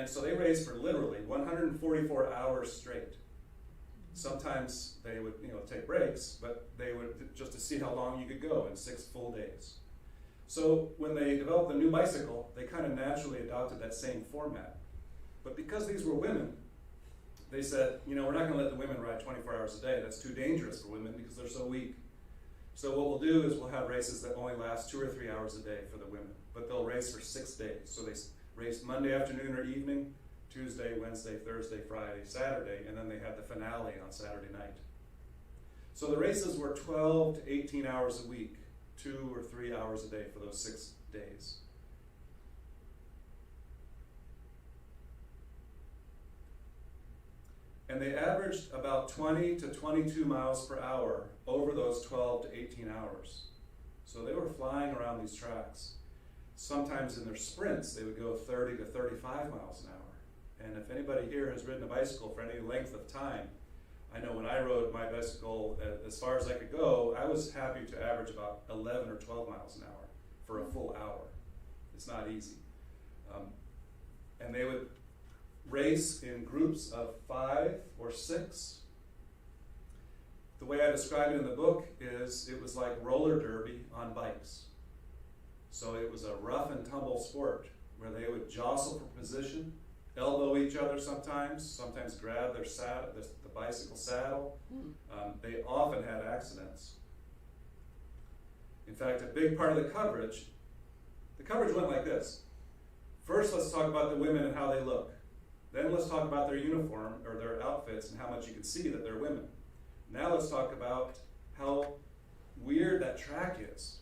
And so they raced for literally 144 hours straight. Sometimes they would, take breaks, but they would just to see how long you could go in 6 full days. So when they developed the new bicycle, they kind of naturally adopted that same format. But because these were women, they said, we're not going to let the women ride 24 hours a day. That's too dangerous for women because they're so weak. So what we'll do is we'll have races that only last 2 or 3 hours a day for the women, but they'll race for 6 days. So they race Monday afternoon or evening, Tuesday, Wednesday, Thursday, Friday, Saturday, and then they had the finale on Saturday night. So the races were 12 to 18 hours a week, 2 or 3 hours a day for those 6 days. And they averaged about 20 to 22 miles per hour over those 12 to 18 hours. So they were flying around these tracks. Sometimes in their sprints, they would go 30 to 35 miles an hour. And if anybody here has ridden a bicycle for any length of time, I know when I rode my bicycle as far as I could go, I was happy to average about 11 or 12 miles an hour for a full hour. It's not easy. And they would race in groups of 5 or 6. The way I describe it in the book is it was like roller derby on bikes. So it was a rough and tumble sport where they would jostle for position, elbow each other sometimes grab their saddle, the bicycle saddle. They often had accidents. In fact, a big part of the coverage went like this. First, let's talk about the women and how they look. Then let's talk about their uniform or their outfits and how much you can see that they're women. Now let's talk about how weird that track is.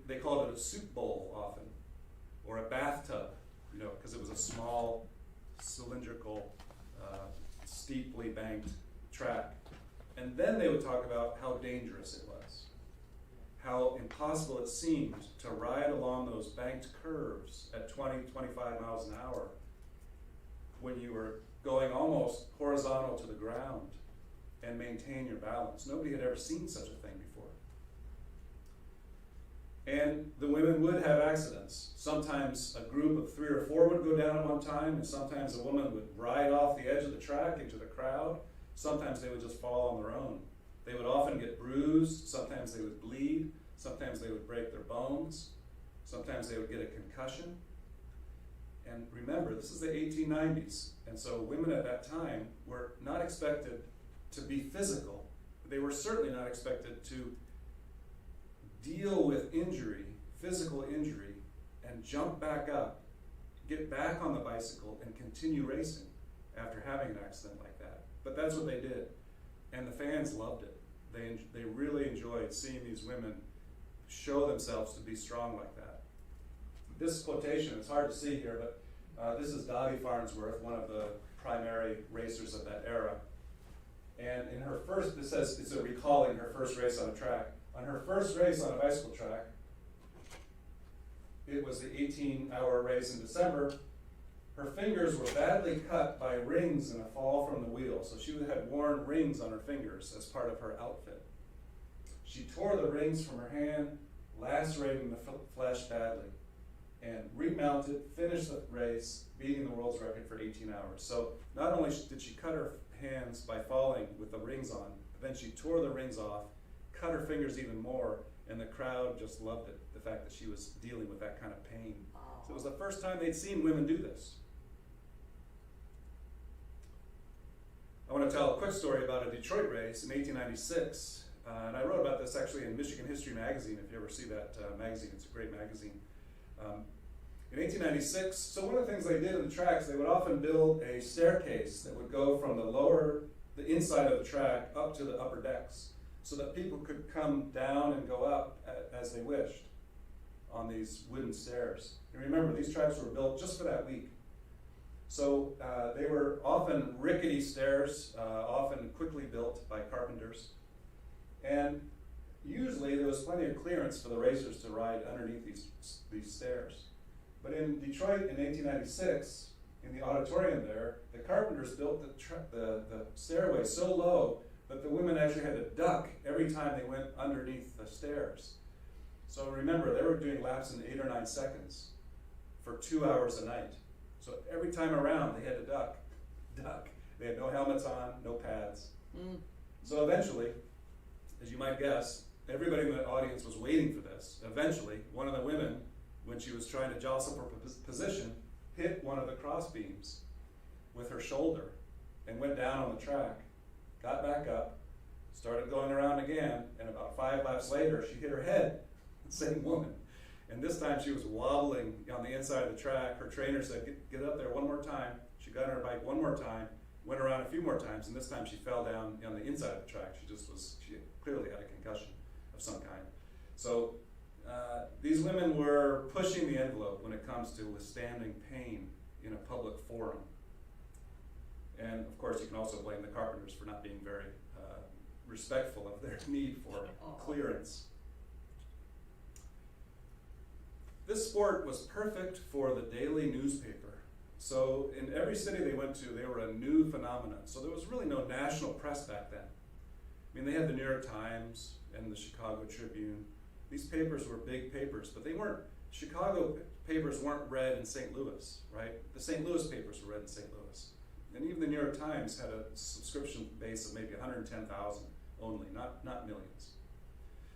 They called it a soup bowl often, or a bathtub, because it was a small, cylindrical, steeply banked track. And then they would talk about how dangerous it was, how impossible it seemed to ride along those banked curves at 20, 25 miles an hour when you were going almost horizontal to the ground and maintain your balance. Nobody had ever seen such a thing before. And the women would have accidents. Sometimes a group of 3 or 4 would go down at one time, and sometimes a woman would ride off the edge of the track into the crowd. Sometimes they would just fall on their own. They would often get bruised. Sometimes they would bleed. Sometimes they would break their bones. Sometimes they would get a concussion. And remember, this is the 1890s, and so women at that time were not expected to be physical. They were certainly not expected to deal with injury, physical injury, and jump back up, get back on the bicycle, and continue racing after having an accident like that. But that's what they did, and the fans loved it. They really enjoyed seeing these women show themselves to be strong like that. This quotation, it's hard to see here, but this is Dottie Farnsworth, one of the primary racers of that era. And in her first, it says, it's a recalling her first race on a track. On her first race on a bicycle track, it was the 18-hour race in December, her fingers were badly cut by rings in a fall from the wheel. So she had worn rings on her fingers as part of her outfit. She tore the rings from her hand, lacerating the flesh badly, and remounted, finished the race, beating the world's record for 18 hours. So not only did she cut her hands by falling with the rings on, but then she tore the rings off, cut her fingers even more, and the crowd just loved it, the fact that she was dealing with that kind of pain. So it was the first time they'd seen women do this. I want to tell a quick story about a Detroit race in 1896, and I wrote about this actually in Michigan History Magazine, if you ever see that magazine. It's a great magazine. In 1896, so one of the things they did in the tracks, they would often build a staircase that would go from the inside of the track up to the upper decks, so that people could come down and go up as they wished on these wooden stairs. And remember, these tracks were built just for that week. So they were often rickety stairs, often quickly built by carpenters. And usually there was plenty of clearance for the racers to ride underneath these stairs. But in Detroit in 1896, in the auditorium there, the carpenters built the stairway so low that the women actually had to duck every time they went underneath the stairs. So remember, they were doing laps in 8 or 9 seconds for 2 hours a night. So every time around, they had to duck. They had no helmets on, no pads. So eventually, as you might guess, everybody in the audience was waiting for this. Eventually, one of the women, when she was trying to jostle for position, hit one of the cross beams with her shoulder and went down on the track, got back up, started going around again, and about 5 laps later, she hit her head, the same woman. And this time she was wobbling on the inside of the track. Her trainer said, get up there one more time. She got on her bike one more time, went around a few more times, and this time she fell down on the inside of the track. She clearly had a concussion of some kind. So these women were pushing the envelope when it comes to withstanding pain in a public forum. And of course, you can also blame the carpenters for not being very respectful of their need for clearance. This sport was perfect for the daily newspaper. So in every city they went to, they were a new phenomenon. So there was really no national press back then. I mean, they had the New York Times and the Chicago Tribune. These papers were big papers, but they weren't, Chicago papers weren't read in St. Louis, right? The St. Louis papers were read in St. Louis. And even the New York Times had a subscription base of maybe 110,000 only, not millions.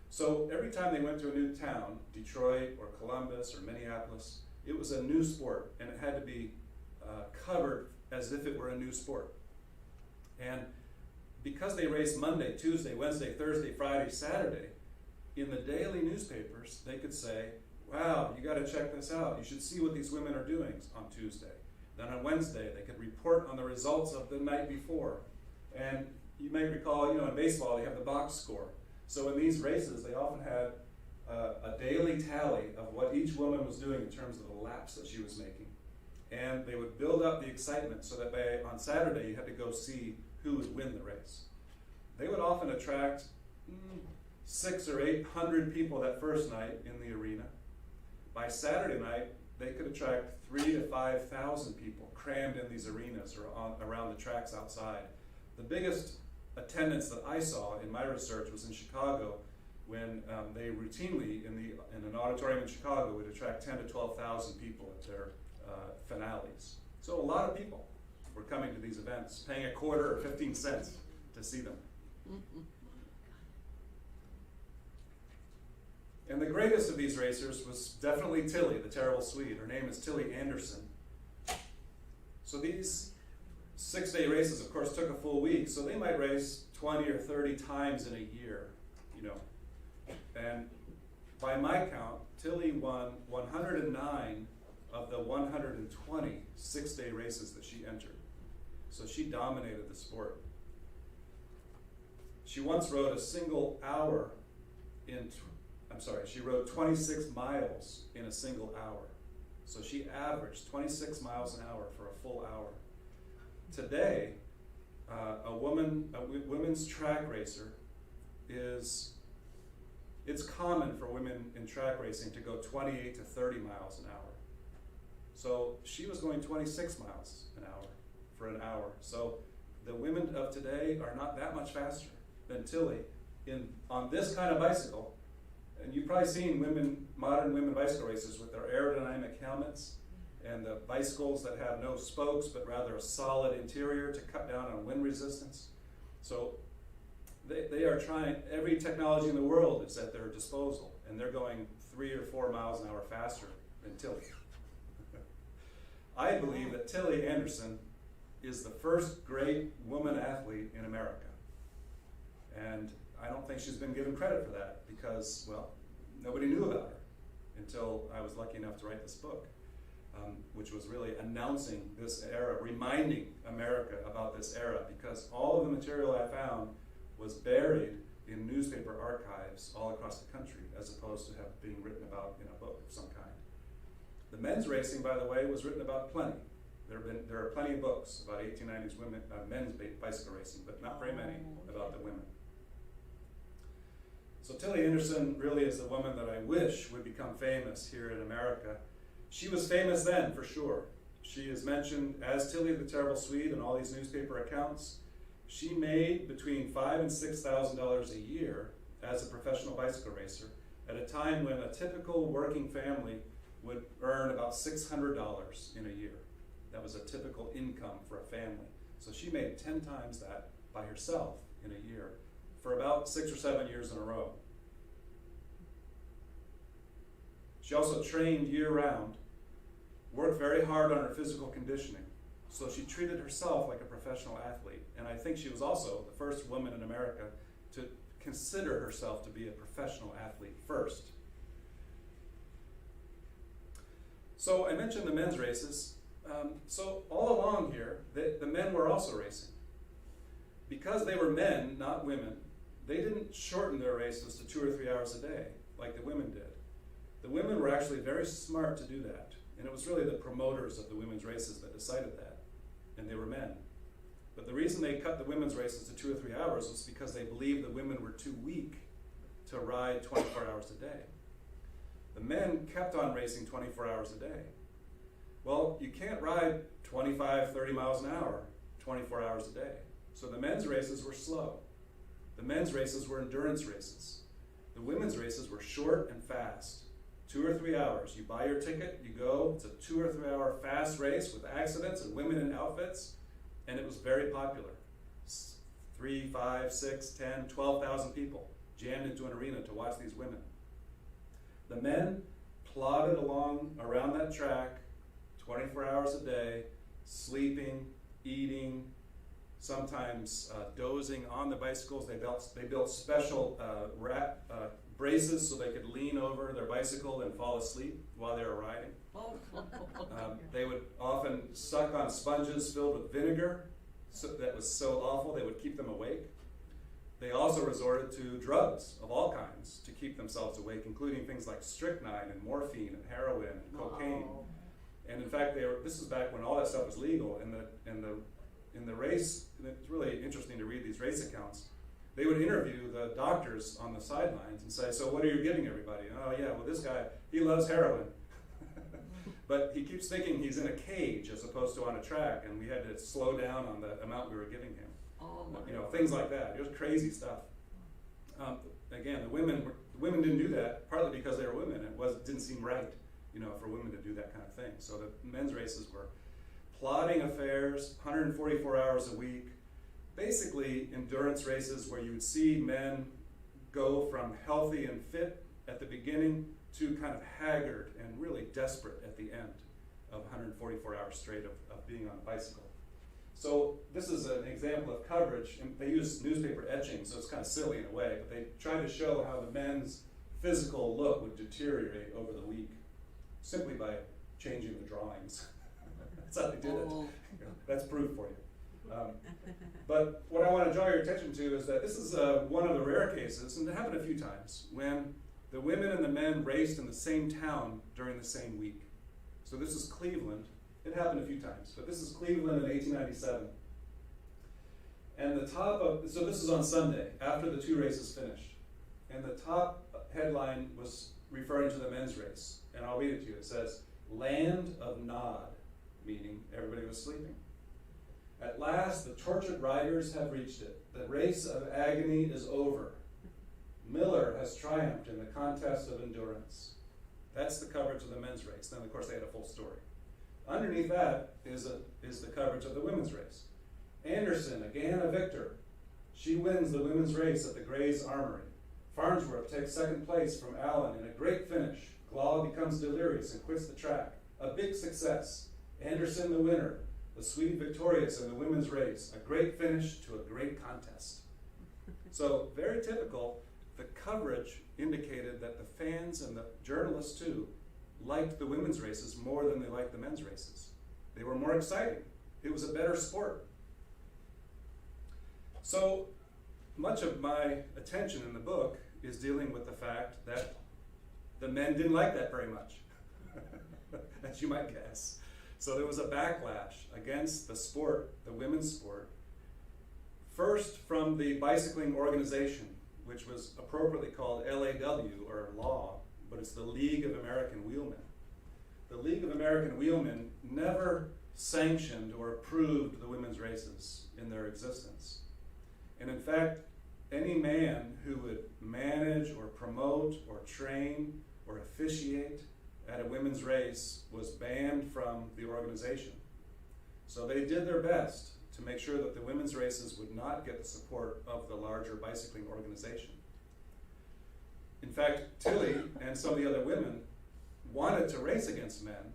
So every time they went to a new town, Detroit or Columbus or Minneapolis, it was a new sport, and it had to be covered as if it were a new sport. And because they raced Monday, Tuesday, Wednesday, Thursday, Friday, Saturday, in the daily newspapers, they could say, wow, you gotta check this out. You should see what these women are doing on Tuesday. Then on Wednesday, they could report on the results of the night before. And you may recall, in baseball, they have the box score. So in these races, they often had a daily tally of what each woman was doing in terms of the laps that she was making. And they would build up the excitement so that on Saturday, you had to go see who would win the race. They would often attract 600 or 800 people that first night in the arena. By Saturday night, they could attract 3,000 to 5,000 people crammed in these arenas or around the tracks outside. The biggest attendance that I saw in my research was in Chicago, when they routinely, in an auditorium in Chicago, would attract 10,000 to 12,000 people at their finales. So a lot of people were coming to these events, paying a quarter or 15 cents to see them. And the greatest of these racers was definitely Tilly, the terrible Swede. Her name is Tilly Anderson. So these 6-day races, of course, took a full week, so they might race 20 or 30 times in a year, And by my count, Tilly won 109 of the 120 6-day races that she entered. So she dominated the sport. She once rode a single hour she rode 26 miles in a single hour. So she averaged 26 miles an hour for a full hour. Today, a women's track racer it's common for women in track racing to go 28 to 30 miles an hour. So she was going 26 miles an hour for an hour. So the women of today are not that much faster than Tilly on this kind of bicycle. And you've probably seen modern women bicycle racers with their aerodynamic helmets and the bicycles that have no spokes but rather a solid interior to cut down on wind resistance. So they are trying, every technology in the world is at their disposal, and they're going 3 or 4 miles an hour faster than Tilly. I believe that Tilly Anderson is the first great woman athlete in America. And I don't think she's been given credit for that because, nobody knew about her until I was lucky enough to write this book, which was really announcing this era, reminding America about this era, because all of the material I found was buried in newspaper archives all across the country, as opposed to being written about in a book of some kind. The men's racing, by the way, was written about plenty. There are plenty of books about 1890s men's bicycle racing, but not very many about the women. So Tilly Anderson really is the woman that I wish would become famous here in America. She was famous then, for sure. She is mentioned as Tilly the Terrible Swede in all these newspaper accounts. She made between $5,000 and $6,000 a year as a professional bicycle racer at a time when a typical working family would earn about $600 in a year. That was a typical income for a family. So she made 10 times that by herself in a year for about 6 or 7 years in a row. She also trained year-round, worked very hard on her physical conditioning. So she treated herself like a professional athlete. And I think she was also the first woman in America to consider herself to be a professional athlete first. So I mentioned the men's races. So all along here, the men were also racing. Because they were men, not women, they didn't shorten their races to 2 or 3 hours a day like the women did. The women were actually very smart to do that. And it was really the promoters of the women's races that decided that. And they were men. But the reason they cut the women's races to 2 or 3 hours was because they believed the women were too weak to ride 24 hours a day. The men kept on racing 24 hours a day. Well, you can't ride 25, 30 miles an hour 24 hours a day. So the men's races were slow. The men's races were endurance races. The women's races were short and fast. 2 or 3 hours. You buy your ticket, you go. It's a 2 or 3 hour fast race with accidents and women in outfits. And it was very popular. 3, 5, 6, 10, 12,000 people jammed into an arena to watch these women. The men plodded along around that track 24 hours a day, sleeping, eating, sometimes dozing on the bicycles. They built special braces so they could lean over their bicycle and fall asleep while they were riding. They would often suck on sponges filled with vinegar. That was so awful they would keep them awake. They also resorted to drugs of all kinds to keep themselves awake, including things like strychnine and morphine and heroin and cocaine. And in fact, this is back when all that stuff was legal. In the race, it's really interesting to read these race accounts. They would interview the doctors on the sidelines and say, so what are you giving everybody? Oh yeah, well this guy, he loves heroin. But he keeps thinking he's in a cage as opposed to on a track, and we had to slow down on the amount we were giving him. Things like that. It was crazy stuff. Again, the women didn't do that, partly because they were women. It didn't seem right, for women to do that kind of thing. So the men's races were plodding affairs, 144 hours a week, basically endurance races where you would see men go from healthy and fit at the beginning to kind of haggard and really desperate at the end of 144 hours straight of being on a bicycle. So this is an example of coverage, and they use newspaper etching, so it's kind of silly in a way, but they try to show how the men's physical look would deteriorate over the week simply by changing the drawings. That's how they did it. That's proof for you. But what I want to draw your attention to is that this is one of the rare cases, and it happened a few times, when the women and the men raced in the same town during the same week. So this is Cleveland. It happened a few times, but this is Cleveland in 1897. And so this is on Sunday, after the 2 races finished. And the top headline was referring to the men's race. And I'll read it to you. It says, "Land of Nod," meaning everybody was sleeping. "At last, the tortured riders have reached it. The race of agony is over. Miller has triumphed in the contest of endurance." That's the coverage of the men's race. Then, of course, they had a full story. Underneath that is the coverage of the women's race. "Anderson, again a victor. She wins the women's race at the Gray's Armory. Farnsworth takes second place from Allen in a great finish. Glaw becomes delirious and quits the track. A big success. Anderson the winner. The Swede victorious in the women's race. A great finish to a great contest." So, very typical. The coverage indicated that the fans and the journalists too liked the women's races more than they liked the men's races. They were more exciting. It was a better sport. So much of my attention in the book is dealing with the fact that the men didn't like that very much, as you might guess. So there was a backlash against the sport, the women's sport, first from the bicycling organization, which was appropriately called LAW, or Law, but it's the League of American Wheelmen. The League of American Wheelmen never sanctioned or approved the women's races in their existence. And in fact, any man who would manage or promote or train or officiate at a women's race was banned from the organization So they did their best to make sure that the women's races would not get the support of the larger bicycling organization. In fact, Tilly and some of the other women wanted to race against men,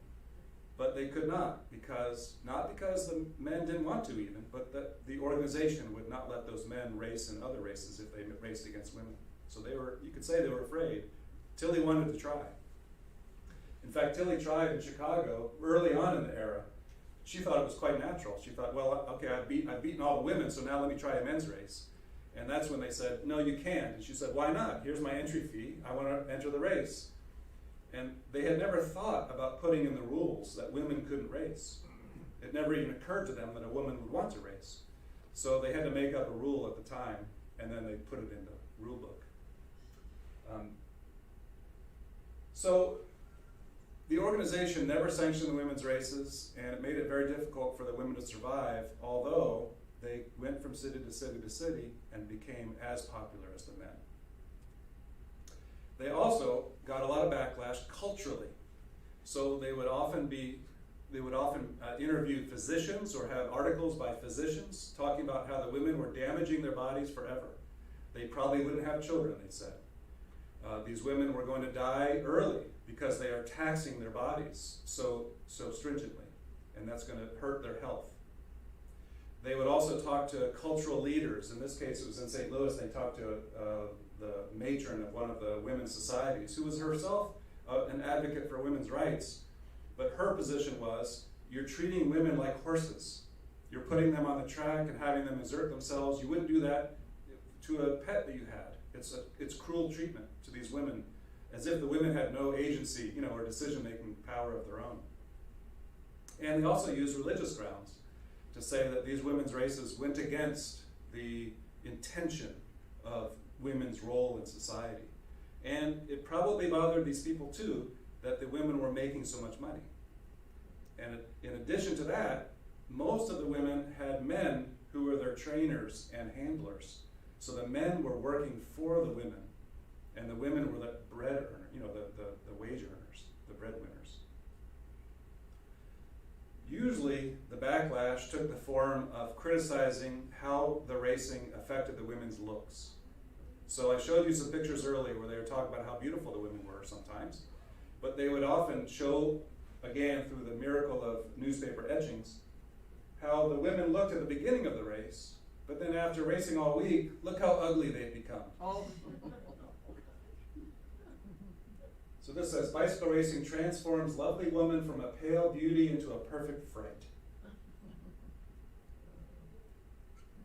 but they could not, not because the men didn't want to even, but that the organization would not let those men race in other races if they raced against women. So you could say they were afraid. Tilly wanted to try. In fact, Tilly tried in Chicago early on in the era. She thought it was quite natural. She thought, well, okay, I've beaten all the women, so now let me try a men's race. And that's when they said, no, you can't. And she said, why not? Here's my entry fee. I want to enter the race. And they had never thought about putting in the rules that women couldn't race. It never even occurred to them that a woman would want to race. So they had to make up a rule at the time, and then they put it in the rule book. So the organization never sanctioned the women's races, and it made it very difficult for the women to survive, although they went from city to city to city and became as popular as the men. They also got a lot of backlash culturally. So they would often interview physicians or have articles by physicians talking about how the women were damaging their bodies forever. They probably wouldn't have children, they said. These women were going to die early because they are taxing their bodies so stringently, and that's going to hurt their health. They would also talk to cultural leaders. In this case, it was in St. Louis. They talked to the matron of one of the women's societies, who was herself an advocate for women's rights. But her position was, you're treating women like horses. You're putting them on the track and having them exert themselves. You wouldn't do that to a pet that you had. It's cruel treatment to these women, as if the women had no agency, or decision-making power of their own. And they also used religious grounds to say that these women's races went against the intention of women's role in society. And it probably bothered these people too, that the women were making so much money. And in addition to that, most of the women had men who were their trainers and handlers. So the men were working for the women, and the women were the bread earners, the wage earners, the breadwinners. Usually, the backlash took the form of criticizing how the racing affected the women's looks. So I showed you some pictures earlier where they were talking about how beautiful the women were sometimes, but they would often show, again through the miracle of newspaper etchings, how the women looked at the beginning of the race, but then after racing all week, look how ugly they've become. Oh. So this says, bicycle racing transforms lovely woman from a pale beauty into a perfect fright.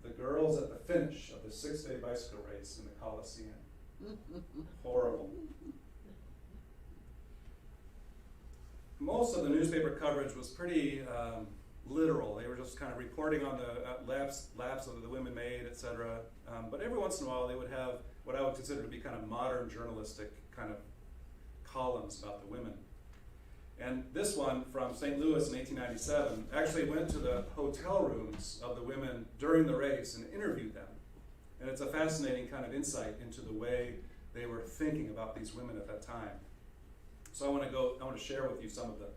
The girls at the finish of the 6-day bicycle race in the Coliseum. Horrible. Most of the newspaper coverage was pretty literal. They were just kind of reporting on the laps that the women made, etc. But every once in a while they would have what I would consider to be kind of modern journalistic kind of columns about the women. And this one from St. Louis in 1897 actually went to the hotel rooms of the women during the race and interviewed them. And it's a fascinating kind of insight into the way they were thinking about these women at that time. So I want to share with you some of the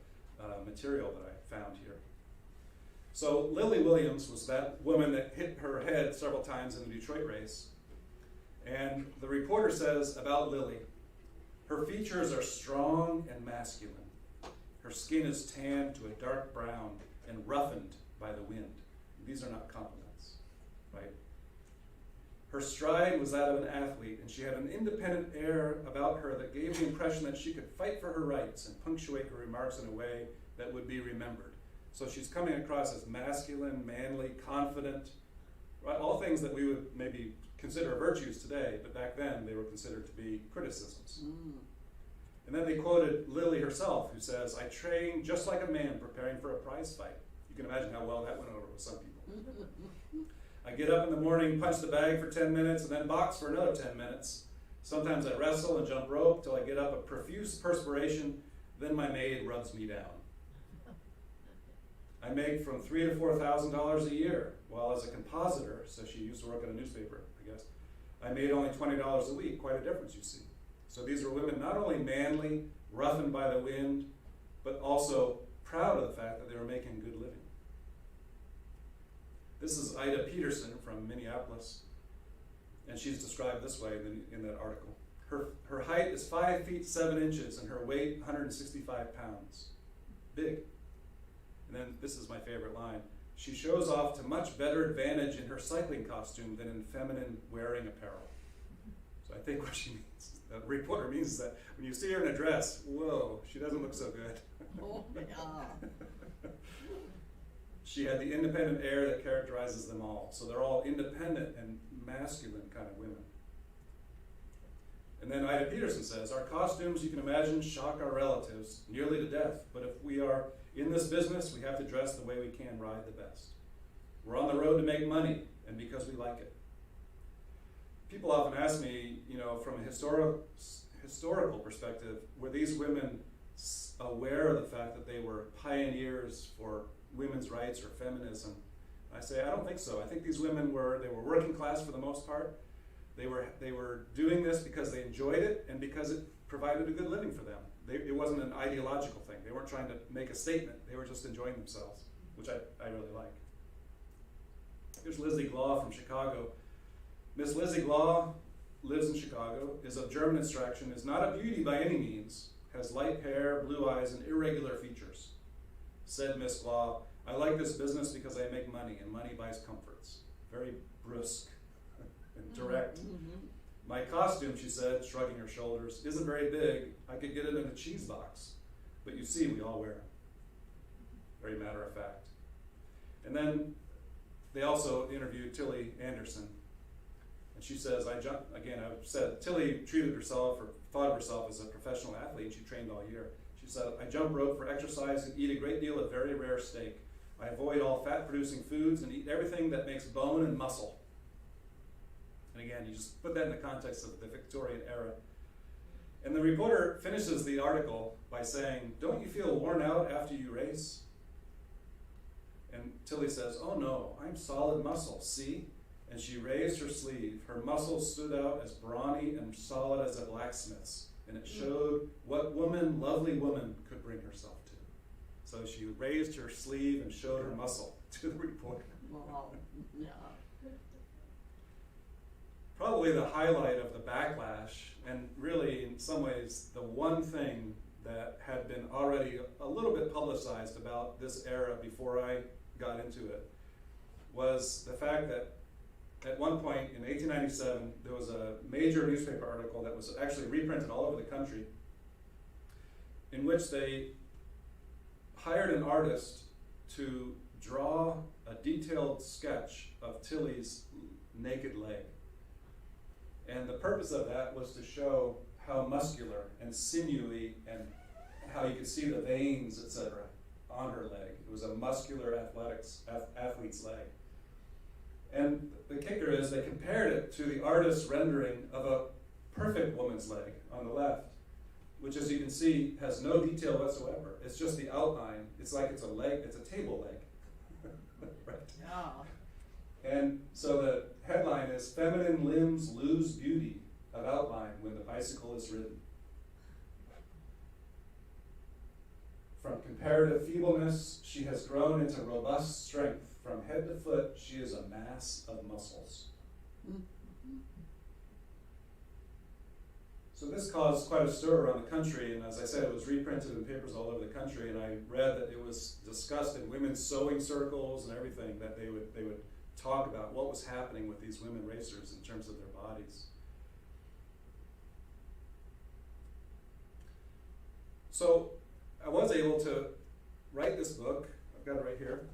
material that I found here. So Lily Williams was that woman that hit her head several times in the Detroit race. And the reporter says about Lily, her features are strong and masculine. Her skin is tanned to a dark brown and roughened by the wind. These are not compliments, right? Her stride was that of an athlete, and she had an independent air about her that gave the impression that she could fight for her rights and punctuate her remarks in a way that would be remembered. So she's coming across as masculine, manly, confident, right? All things that we would maybe consider virtues today, but back then they were considered to be criticisms. And then they quoted Lily herself, who says, "I train just like a man preparing for a prize fight." You can imagine how well that went over with some people. "I get up in the morning, punch the bag for 10 minutes, and then box for another 10 minutes. Sometimes I wrestle and jump rope till I get up a profuse perspiration, then my maid rubs me down. I make from $3,000 to $4,000 a year, while as a compositor," so she used to work in a newspaper, I guess, "I made only $20 a week." Quite a difference, you see. So these were women not only manly, roughened by the wind, but also proud of the fact that they were making good living. This is Ida Peterson from Minneapolis, and she's described this way in that article. Her height is 5 feet 7 inches and her weight 165 pounds. Big. And then this is my favorite line. She shows off to much better advantage in her cycling costume than in feminine wearing apparel. So I think what she means, the reporter means, is that when you see her in a dress, whoa, she doesn't look so good. Oh, yeah. She had the independent air that characterizes them all. So they're all independent and masculine kind of women. And then Ida Peterson says, our costumes, you can imagine, shock our relatives nearly to death. But if we are in this business, we have to dress the way we can ride the best. We're on the road to make money, and because we like it. People often ask me, from a historical perspective, were these women aware of the fact that they were pioneers for women's rights or feminism? I say, I don't think so. I think these women were working class for the most part. They were doing this because they enjoyed it and because it provided a good living for them. It wasn't an ideological thing. They weren't trying to make a statement. They were just enjoying themselves, which I really like. Here's Lizzie Glaw from Chicago. Miss Lizzie Glaw lives in Chicago, is of German extraction, is not a beauty by any means, has light hair, blue eyes, and irregular features. Said Miss Glaw, I like this business because I make money, and money buys comforts. Very brusque and direct. Mm-hmm. My costume, she said, shrugging her shoulders, isn't very big. I could get it in a cheese box. But you see, we all wear them. Very matter of fact. And then they also interviewed Tilly Anderson. And she says, I've said, Tilly thought of herself as a professional athlete. She trained all year. She said, I jump rope for exercise and eat a great deal of very rare steak. I avoid all fat-producing foods and eat everything that makes bone and muscle. And again, you just put that in the context of the Victorian era. And the reporter finishes the article by saying, don't you feel worn out after you race? And Tilly says, oh no, I'm solid muscle, see? And she raised her sleeve. Her muscles stood out as brawny and solid as a blacksmith's. And it showed what lovely woman, could bring herself to. So she raised her sleeve and showed her muscle to the reporter. Wow. Yeah. Probably the highlight of the backlash, and really in some ways the one thing that had been already a little bit publicized about this era before I got into it, was the fact that at one point in 1897 there was a major newspaper article that was actually reprinted all over the country, in which they hired an artist to draw a detailed sketch of Tilly's naked leg. And the purpose of that was to show how muscular and sinewy and how you could see the veins, etc., on her leg. It was a muscular athlete's leg. And the kicker is they compared it to the artist's rendering of a perfect woman's leg on the left, which, as you can see, has no detail whatsoever. It's just the outline. It's like it's a leg, it's a table leg. Right? Yeah. And so the headline is, Feminine Limbs Lose Beauty of Outline When the Bicycle is Ridden. From comparative feebleness, she has grown into robust strength. From head to foot, she is a mass of muscles. Mm-hmm. So this caused quite a stir around the country, and as I said, it was reprinted in papers all over the country, and I read that it was discussed in women's sewing circles and everything, that they would talk about what was happening with these women racers in terms of their bodies. So I was able to write this book, I've got it right here,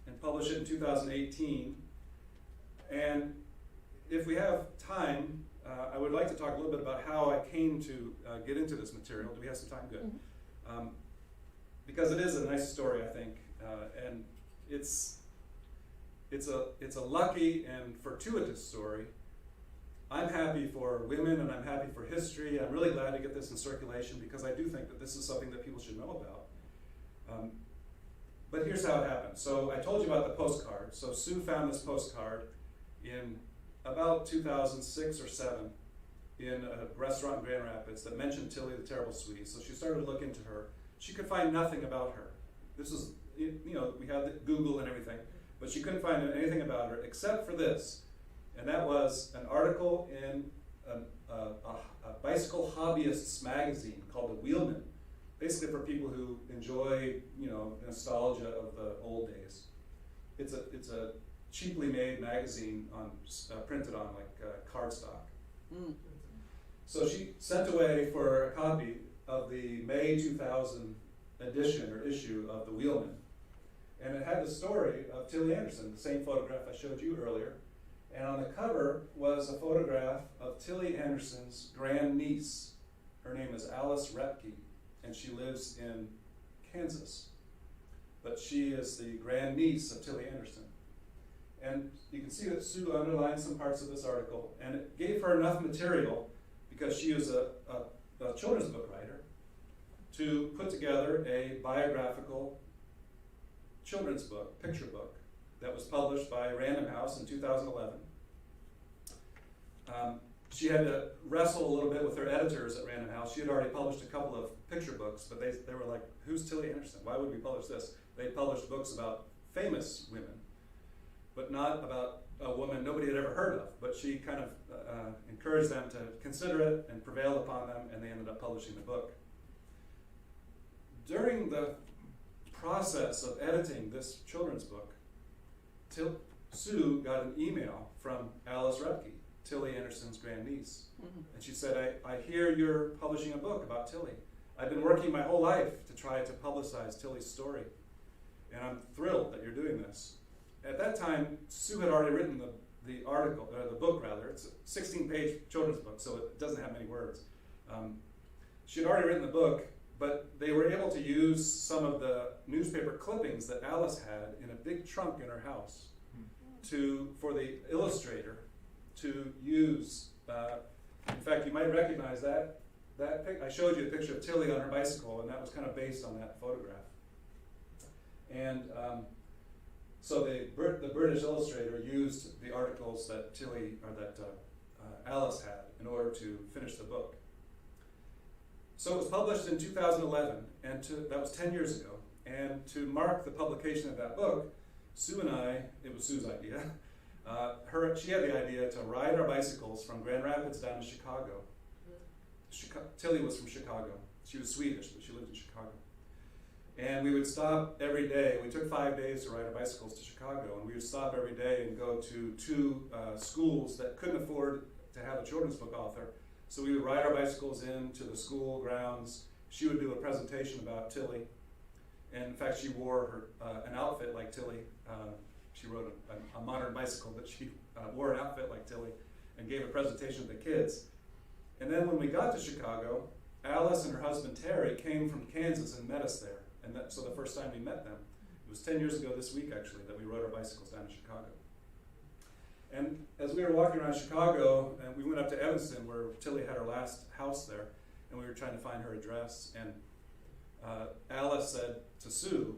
and publish it in 2018. And if we have time, I would like to talk a little bit about how I came to get into this material. Do we have some time? Good. Mm-hmm. Because it is a nice story, I think, and it's a lucky and fortuitous story. I'm happy for women and I'm happy for history. I'm really glad to get this in circulation because I do think that this is something that people should know about. But here's how it happened. So I told you about the postcard. So Sue found this postcard in about 2006 or 7 in a restaurant in Grand Rapids that mentioned Tilly the Terrible Swede. So she started to look into her. She could find nothing about her. This is, we had Google and everything. but she couldn't find anything about her except for this, and that was an article in a bicycle hobbyists magazine called The Wheelman, basically for people who enjoy, nostalgia of the old days. It's a cheaply made magazine printed on cardstock. Mm. So she sent away for a copy of the May 2000 edition or issue of The Wheelman. And it had the story of Tilly Anderson, the same photograph I showed you earlier. And on the cover was a photograph of Tilly Anderson's grandniece. Her name is Alice Repke, and she lives in Kansas. But she is the grandniece of Tilly Anderson. And you can see that Sue underlined some parts of this article, and it gave her enough material, because she is a children's book writer, to put together a biographical children's book, picture book, that was published by Random House in 2011. She had to wrestle a little bit with her editors at Random House. She had already published a couple of picture books, but they were like, who's Tilly Anderson? Why would we publish this? They published books about famous women, but not about a woman nobody had ever heard of. But she kind of encouraged them to consider it and prevailed upon them, and they ended up publishing the book. During the process of editing this children's book, Sue got an email from Alice Repke, Tilly Anderson's grandniece. Mm-hmm. And she said, I hear you're publishing a book about Tilly. I've been working my whole life to try to publicize Tilly's story, and I'm thrilled that you're doing this. At that time, Sue had already written the book. It's a 16-page children's book, so it doesn't have many words. She had already written the book, but they were able to use some of the newspaper clippings that Alice had in a big trunk in her house for the illustrator to use. In fact, you might recognize that I showed you a picture of Tilly on her bicycle, and that was kind of based on that photograph. And so the British illustrator used the articles that Alice had in order to finish the book. So it was published in 2011, and that was 10 years ago. And to mark the publication of that book, Sue and I, it was Sue's idea, she had the idea to ride our bicycles from Grand Rapids down to Chicago. Tilly was from Chicago. She was Swedish, but she lived in Chicago. And we would stop every day. We took 5 days to ride our bicycles to Chicago, and we would stop every day and go to two schools that couldn't afford to have a children's book author. So we would ride our bicycles into the school grounds. She would do a presentation about Tilly. And in fact, she wore an outfit like Tilly. She rode a modern bicycle, but she wore an outfit like Tilly and gave a presentation to the kids. And then when we got to Chicago, Alice and her husband Terry came from Kansas and met us there. And so the first time we met them, it was 10 years ago this week actually that we rode our bicycles down to Chicago. And as we were walking around Chicago, and we went up to Evanston where Tilly had her last house there, and we were trying to find her address. And Alice said to Sue,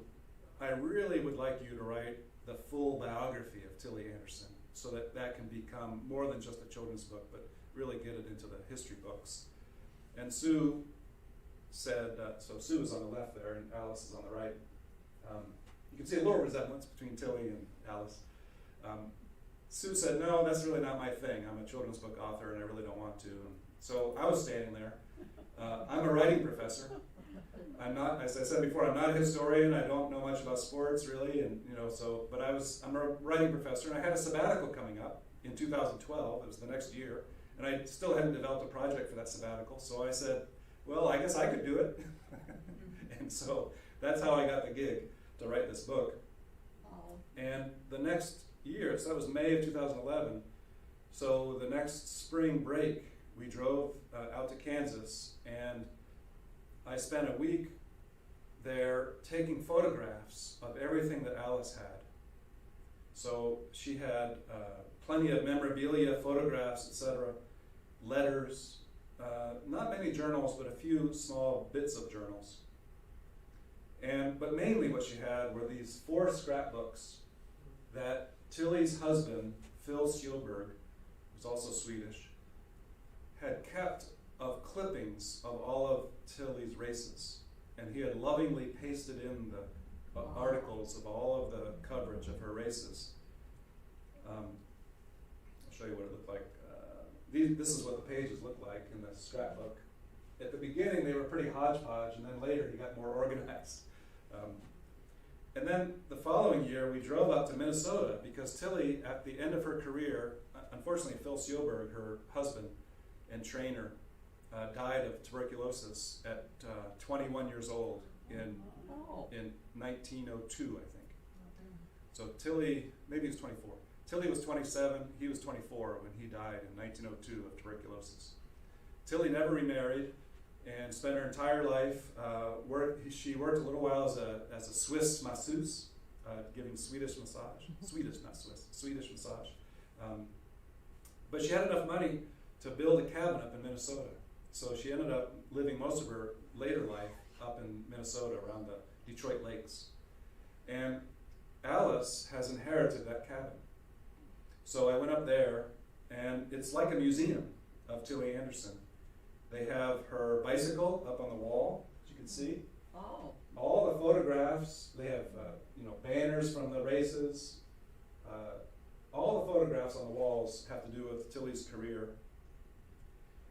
I really would like you to write the full biography of Tilly Anderson so that can become more than just a children's book, but really get it into the history books. And Sue said, so Sue is on the left there and Alice is on the right. You can see a little resemblance between Tilly and Alice. Sue said, no, that's really not my thing. I'm a children's book author and I really don't want to. And so I was standing there. I'm a writing professor. I'm not, as I said before, I'm not a historian. I don't know much about sports really, and but I'm a writing professor, and I had a sabbatical coming up in 2012. It was the next year, and I still hadn't developed a project for that sabbatical. So I said, well, I guess I could do it. And so that's how I got the gig to write this book. And the next year, so that was May of 2011. So the next spring break, we drove out to Kansas, and I spent a week there taking photographs of everything that Alice had. So she had plenty of memorabilia, photographs, etc., letters, not many journals, but a few small bits of journals. But mainly what she had were these 4 scrapbooks that Tilly's husband, Phil Spielberg, who's also Swedish, had kept of clippings of all of Tilly's races. And he had lovingly pasted in the articles of all of the coverage of her races. I'll show you what it looked like. This is what the pages look like in the scrapbook. At the beginning, they were pretty hodgepodge, and then later he got more organized. And then the following year, we drove up to Minnesota because Tilly, at the end of her career, unfortunately, Phil Seelberg, her husband and trainer, died of tuberculosis at 21 years old in 1902, I think. So Tilly, maybe he was 24. Tilly was 27, he was 24 when he died in 1902 of tuberculosis. Tilly never remarried and spent her entire life, she worked a little while as a Swiss masseuse, giving Swedish massage. Swedish, not Swiss, Swedish massage. But she had enough money to build a cabin up in Minnesota. So she ended up living most of her later life up in Minnesota around the Detroit lakes. And Alice has inherited that cabin. So I went up there, and it's like a museum of Tilly Anderson. They have her bicycle up on the wall, as you can see. Oh. All the photographs, they have banners from the races. All the photographs on the walls have to do with Tilly's career.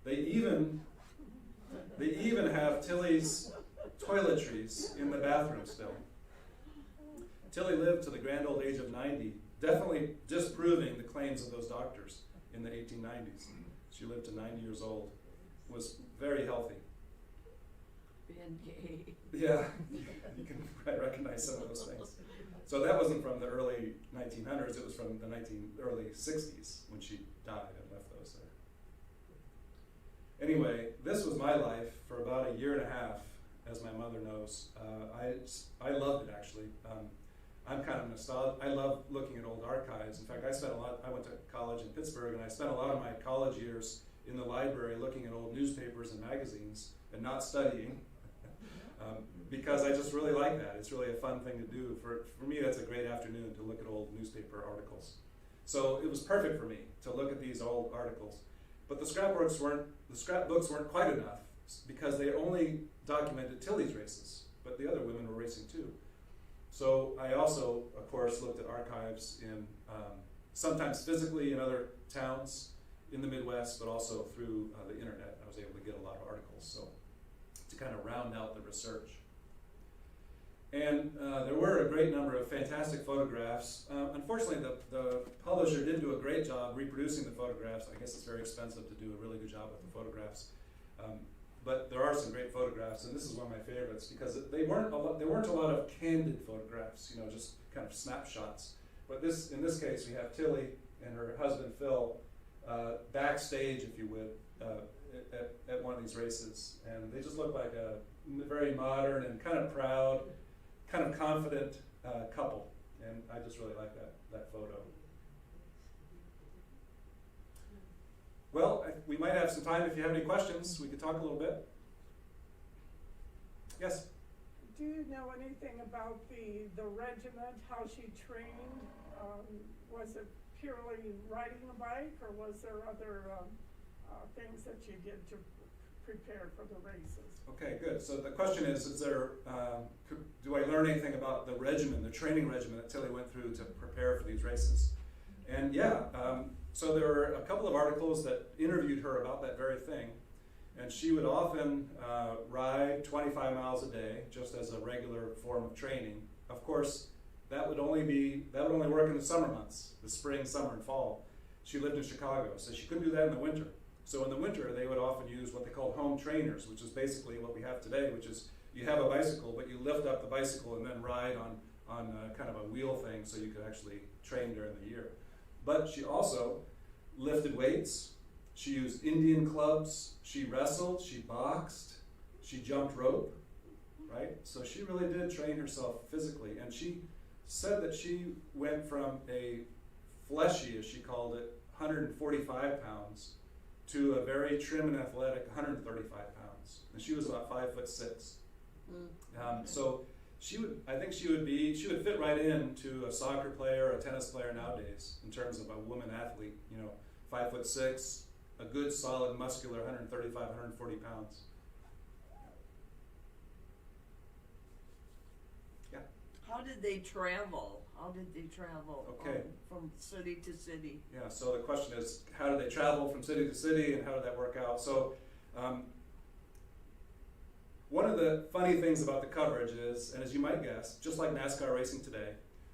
They even have Tilly's toiletries in the bathroom still. Tilly lived to the grand old age of 90, definitely disproving the claims of those doctors in the 1890s. She lived to 90 years old, was very healthy. Being gay. Yeah, you can recognize some of those things. So that wasn't from the early 1900s, it was from the early 60s when she died and left those there. Anyway, this was my life for about a year and a half, as my mother knows. I loved it, actually. I'm kind of nostalgic. I love looking at old archives. In fact, I went to college in Pittsburgh, and I spent a lot of my college years in the library looking at old newspapers and magazines and not studying, because I just really like that. It's really a fun thing to do. For me, that's a great afternoon to look at old newspaper articles. So it was perfect for me to look at these old articles. But the scrapbooks weren't quite enough, because they only documented Tilly's races, but the other women were racing too. So I also, of course, looked at archives in sometimes physically in other towns in the Midwest, but also through the internet. I was able to get a lot of articles, so to kind of round out the research. And there were a great number of fantastic photographs. Unfortunately, the publisher didn't do a great job reproducing the photographs. I guess it's very expensive to do a really good job with the photographs. But there are some great photographs, and this is one of my favorites because there weren't a lot of candid photographs, just kind of snapshots. But in this case, we have Tilly and her husband Phil backstage, if you would, at one of these races, and they just look like a very modern and kind of proud, kind of confident couple, and I just really like that photo. Well, we might have some time if you have any questions. We could talk a little bit. Yes? Do you know anything about the regiment, how she trained? Was it purely riding a bike, or was there other things that you did to prepare for the races? Okay, good. So the question is there, do I learn anything about the regimen, the training regimen that Tilly went through to prepare for these races? And yeah, so there were a couple of articles that interviewed her about that very thing. And she would often ride 25 miles a day, just as a regular form of training. Of course, that would only work in the summer months, the spring, summer, and fall. She lived in Chicago, so she couldn't do that in the winter. So in the winter, they would often use what they called home trainers, which is basically what we have today, which is you have a bicycle, but you lift up the bicycle and then ride on kind of a wheel thing so you could actually train during the year. But she also lifted weights, she used Indian clubs, she wrestled, she boxed, she jumped rope, right? So she really did train herself physically, and she said that she went from a fleshy, as she called it, 145 pounds, to a very trim and athletic 135 pounds. And she was about 5'6". So I think she would fit right into a soccer player, a tennis player nowadays, in terms of a woman athlete, 5'6", a good solid muscular 135, 140 pounds. Yeah. How did they travel? Okay. From city to city? Yeah, so the question is, how did they travel from city to city, and how did that work out? So, one of the funny things about the coverage is, and as you might guess, just like NASCAR racing today,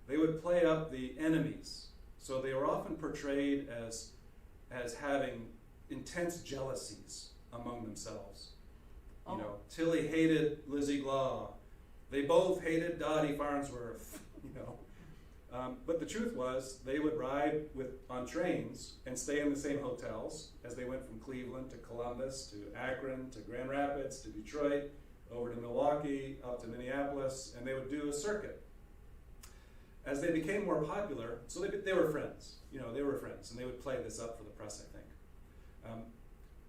they would play up the enemies. So they were often portrayed as having intense jealousies among themselves. Oh. You know, Tilly hated Lizzie Glaw. They both hated Dottie Farnsworth, you know. But the truth was, they would ride on trains and stay in the same hotels as they went from Cleveland to Columbus to Akron to Grand Rapids to Detroit, over to Milwaukee, up to Minneapolis, and they would do a circuit. As they became more popular, so they were friends, you know, they were friends, and they would play this up for the press, I think.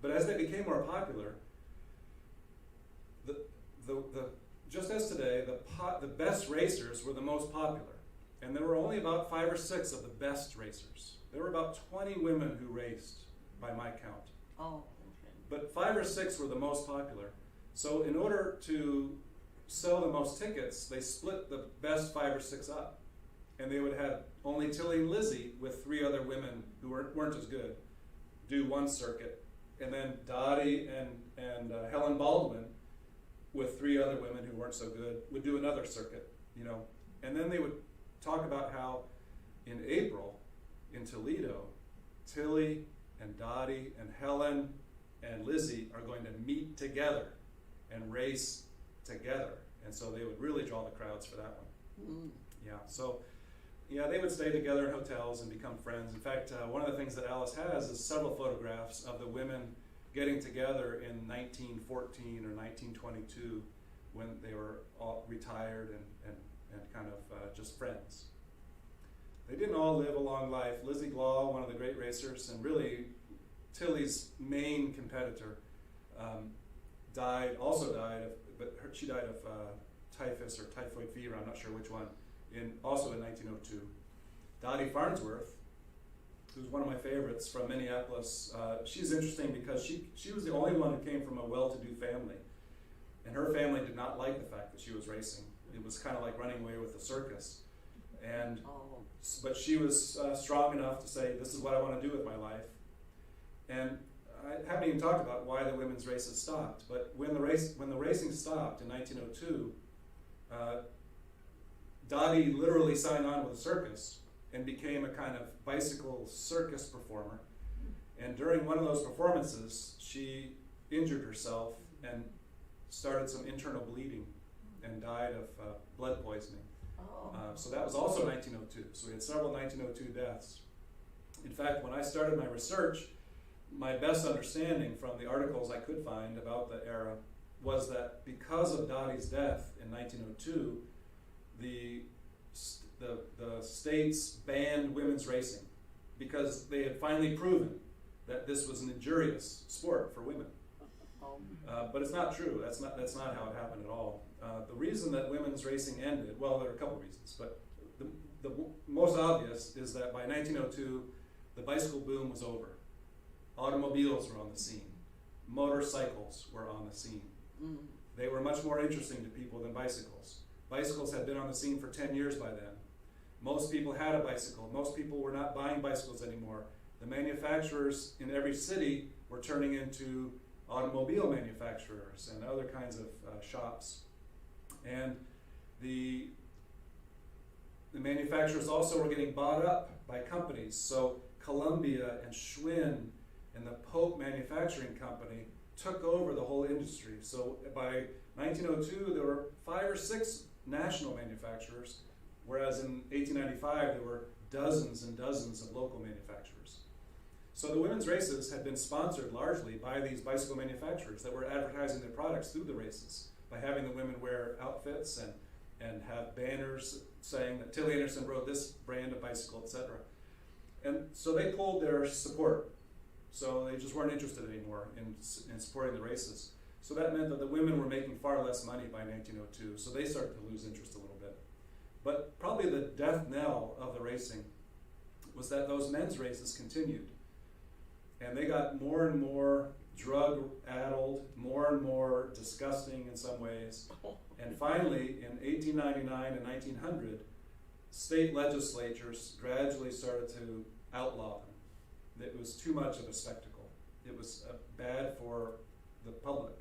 But as they became more popular, just as today, the best racers were the most popular. And there were only about 5 or 6 of the best racers. There were about 20 women who raced, by my count. Oh, okay. But 5 or 6 were the most popular. So in order to sell the most tickets, they split the best 5 or 6 up. And they would have only Tilly and Lizzie with 3 other women who weren't as good do one circuit. And then Dottie and Helen Baldwin with 3 other women who weren't so good would do another circuit, you know. And then they would talk about how in April in Toledo, Tilly and Dottie and Helen and Lizzie are going to meet together and race together. And so they would really draw the crowds for that one. Mm. Yeah, so yeah, they would stay together in hotels and become friends. In fact, one of the things that Alice has is several photographs of the women getting together in 1914 or 1922 when they were all retired and kind of just friends. They didn't all live a long life. Lizzie Glaw, one of the great racers, and really Tilly's main competitor, she died of typhus or typhoid fever, I'm not sure which one, also in 1902. Dottie Farnsworth, who's one of my favorites from Minneapolis, she's interesting because she was the only one who came from a well-to-do family. And her family did not like the fact that she was racing. It was kind of like running away with the circus. But she was strong enough to say, this is what I want to do with my life. And I haven't even talked about why the women's races stopped, but when the racing stopped in 1902, Dottie literally signed on with a circus and became a kind of bicycle circus performer. And during one of those performances, she injured herself and started some internal bleeding and died of blood poisoning. So that was also 1902. So we had several 1902 deaths. In fact, when I started my research, my best understanding from the articles I could find about the era was that because of Dottie's death in 1902, the states banned women's racing because they had finally proven that this was an injurious sport for women. But it's not true. That's not how it happened at all. The reason that women's racing ended, well, there are a couple reasons, but the most obvious is that by 1902, the bicycle boom was over. Automobiles were on the scene. Motorcycles were on the scene. Mm. They were much more interesting to people than bicycles. Bicycles had been on the scene for 10 years by then. Most people had a bicycle. Most people were not buying bicycles anymore. The manufacturers in every city were turning into automobile manufacturers and other kinds of shops. And the manufacturers also were getting bought up by companies. So Columbia and Schwinn and the Pope Manufacturing Company took over the whole industry. So by 1902, there were 5 or 6 national manufacturers, whereas in 1895, there were dozens and dozens of local manufacturers. So the women's races had been sponsored largely by these bicycle manufacturers that were advertising their products through the races by having the women wear outfits and have banners saying that Tilly Anderson rode this brand of bicycle, etc. And so they pulled their support. So they just weren't interested anymore in supporting the races. So that meant that the women were making far less money by 1902, so they started to lose interest a little bit. But probably the death knell of the racing was that those men's races continued. And they got more and more drug-addled, more and more disgusting in some ways. And finally, in 1899 and 1900, state legislatures gradually started to outlaw them. It was too much of a spectacle. It was bad for the public,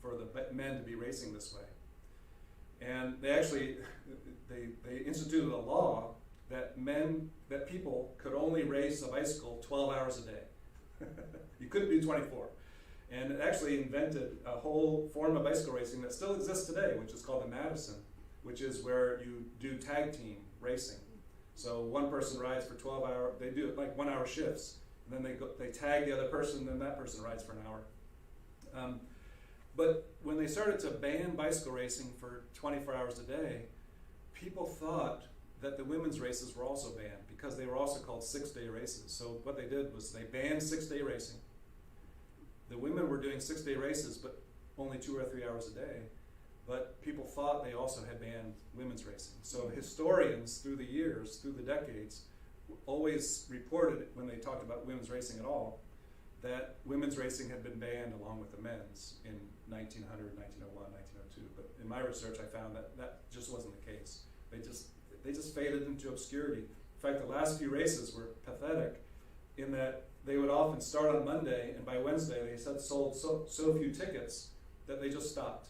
for the men to be racing this way. And they actually, they instituted a law that people could only race a bicycle 12 hours a day. You couldn't do 24. And it actually invented a whole form of bicycle racing that still exists today, which is called the Madison, which is where you do tag team racing. So one person rides for 12 hours, they do it like 1 hour shifts, and then they tag the other person, and then that person rides for an hour. But when they started to ban bicycle racing for 24 hours a day, people thought that the women's races were also banned because they were also called 6-day races. So what they did was they banned 6-day racing. The women were doing 6-day races, but only 2 or 3 hours a day. But people thought they also had banned women's racing. So historians through the years, through the decades, always reported when they talked about women's racing at all, that women's racing had been banned along with the men's in 1900, 1901, 1902. But in my research, I found that that just wasn't the case. They just faded into obscurity. In fact, the last few races were pathetic in that they would often start on Monday, and by Wednesday they said sold so few tickets that they just stopped.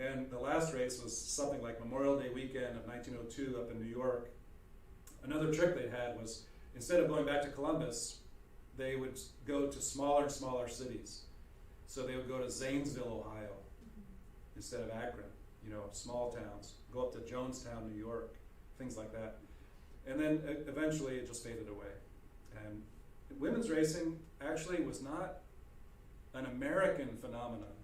And the last race was something like Memorial Day weekend of 1902 up in New York. Another trick they had was, instead of going back to Columbus, they would go to smaller and smaller cities. So they would go to Zanesville, Ohio, instead of Akron, small towns. Go up to Jonestown, New York, things like that. And then eventually it just faded away. And women's racing actually was not an American phenomenon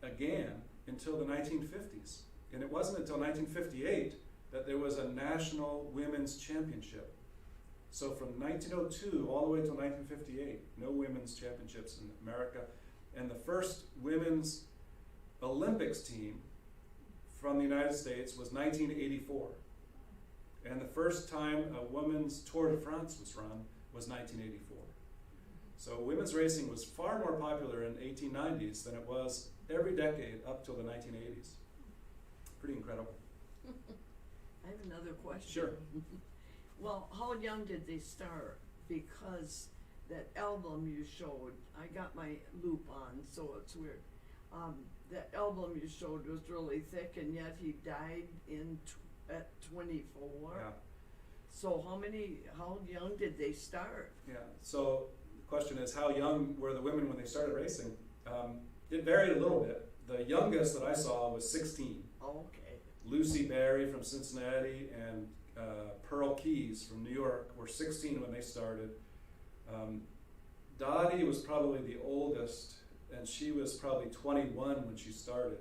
again until the 1950s. And it wasn't until 1958 that there was a national women's championship. So from 1902 all the way till 1958, no women's championships in America. And the first women's Olympics team from the United States was 1984. And the first time a women's Tour de France was run was 1984. So women's racing was far more popular in the 1890s than it was every decade up till the 1980s. Pretty incredible. I have another question. Sure. Well, how young did they start? Because that album you showed, I got my loop on, so it's weird. That album you showed was really thick, and yet he died at 24. Yeah. So how young did they start? Yeah. So the question is, how young were the women when they started racing? It varied a little bit. The youngest that I saw was 16. Okay. Lucy Berry from Cincinnati and Pearl Keyes from New York were 16 when they started. Dottie was probably the oldest, and she was probably 21 when she started.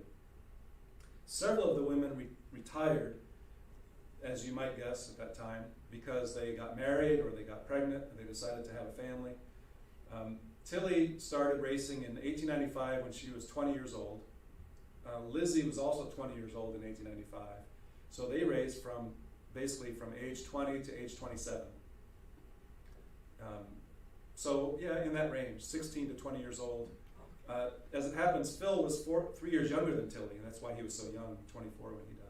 Several of the women retired, as you might guess at that time, because they got married or they got pregnant and they decided to have a family. Tilly started racing in 1895 when she was 20 years old. Lizzie was also 20 years old in 1895. So they raced basically from age 20 to age 27. So yeah, in that range, 16 to 20 years old. As it happens, Phil was 3 years younger than Tilly, and that's why he was so young, 24 when he died.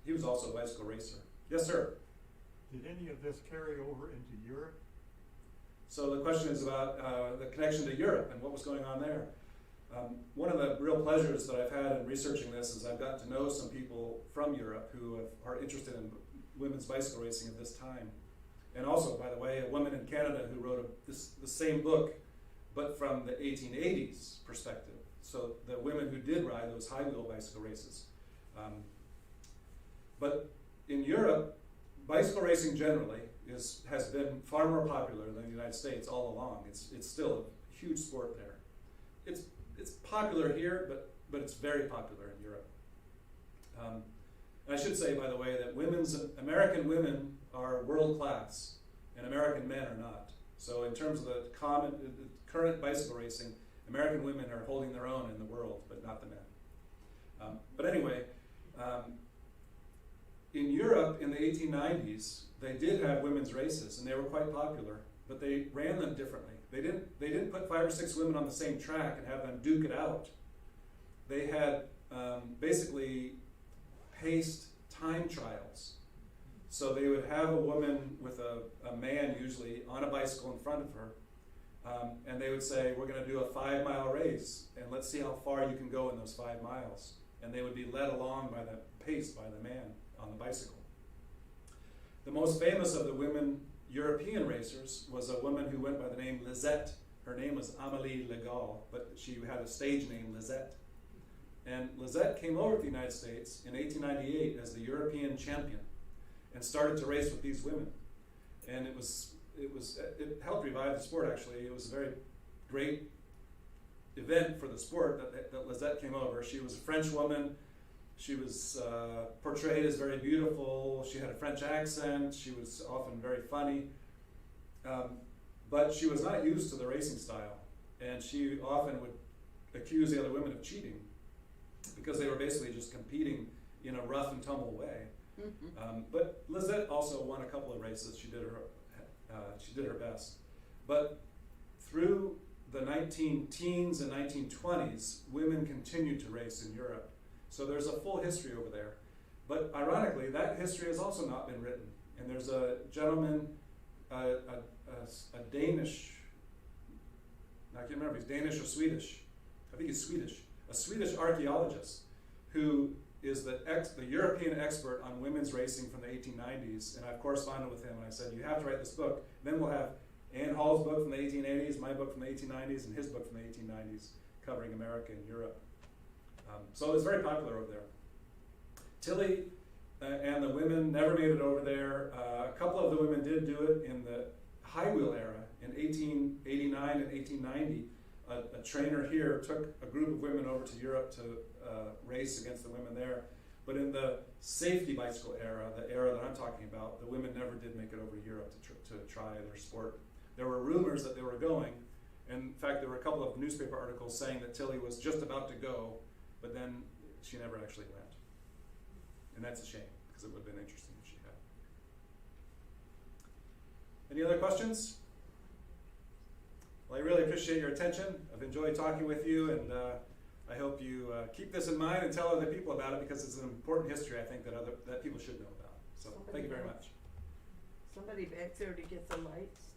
He was also a bicycle racer. Yes, sir? Did any of this carry over into Europe? So the question is about the connection to Europe and what was going on there. One of the real pleasures that I've had in researching this is I've gotten to know some people from Europe who are interested in women's bicycle racing at this time. And also, by the way, a woman in Canada who wrote the same book, but from the 1880s perspective. So the women who did ride those high-wheel bicycle races. But in Europe, bicycle racing generally has been far more popular than the United States all along. It's still a huge sport there. It's popular here, but it's very popular in Europe. And I should say, by the way, that American women are world class, and American men are not. So in terms of the current bicycle racing, American women are holding their own in the world, but not the men. But anyway, in Europe in the 1890s, they did have women's races, and they were quite popular. but they ran them differently. They didn't put 5 or 6 women on the same track and have them duke it out. They had basically paced time trials. So they would have a woman with a man usually on a bicycle in front of her, and they would say, we're going to do a 5-mile race, and let's see how far you can go in those 5 miles. And they would be led along by paced by the man on the bicycle. The most famous of the women European racers was a woman who went by the name Lisette. Her name was Amélie Legal, but she had a stage name, Lisette. And Lisette came over to the United States in 1898 as the European champion and started to race with these women. And it helped revive the sport, actually. It was a very great event for the sport that Lisette came over. She was a French woman. She was portrayed as very beautiful. She had a French accent. She was often very funny. But she was not used to the racing style. And she often would accuse the other women of cheating because they were basically just competing in a rough and tumble way. But Lisette also won a couple of races. She did her best. But through the 19-teens and 1920s, women continued to race in Europe. So there's a full history over there. But ironically, that history has also not been written. And there's a gentleman, a Danish, I can't remember if he's Danish or Swedish. I think he's Swedish. A Swedish archaeologist who is the European expert on women's racing from the 1890s. And I've corresponded with him and I said, you have to write this book. Then we'll have Ann Hall's book from the 1880s, my book from the 1890s, and his book from the 1890s covering America and Europe. So it's very popular over there. Tilly and the women never made it over there. A couple of the women did do it in the high wheel era in 1889 and 1890. A trainer here took a group of women over to Europe to race against the women there. But in the safety bicycle era, the era that I'm talking about, the women never did make it over to Europe to try their sport. There were rumors that they were going. In fact, there were a couple of newspaper articles saying that Tilly was just about to go, but then she never actually went. And that's a shame, because it would have been interesting if she had. Any other questions? Well, I really appreciate your attention. I've enjoyed talking with you, and I hope you keep this in mind and tell other people about it, because it's an important history, I think, that people should know about. So thank you very much. Somebody back there to get the lights.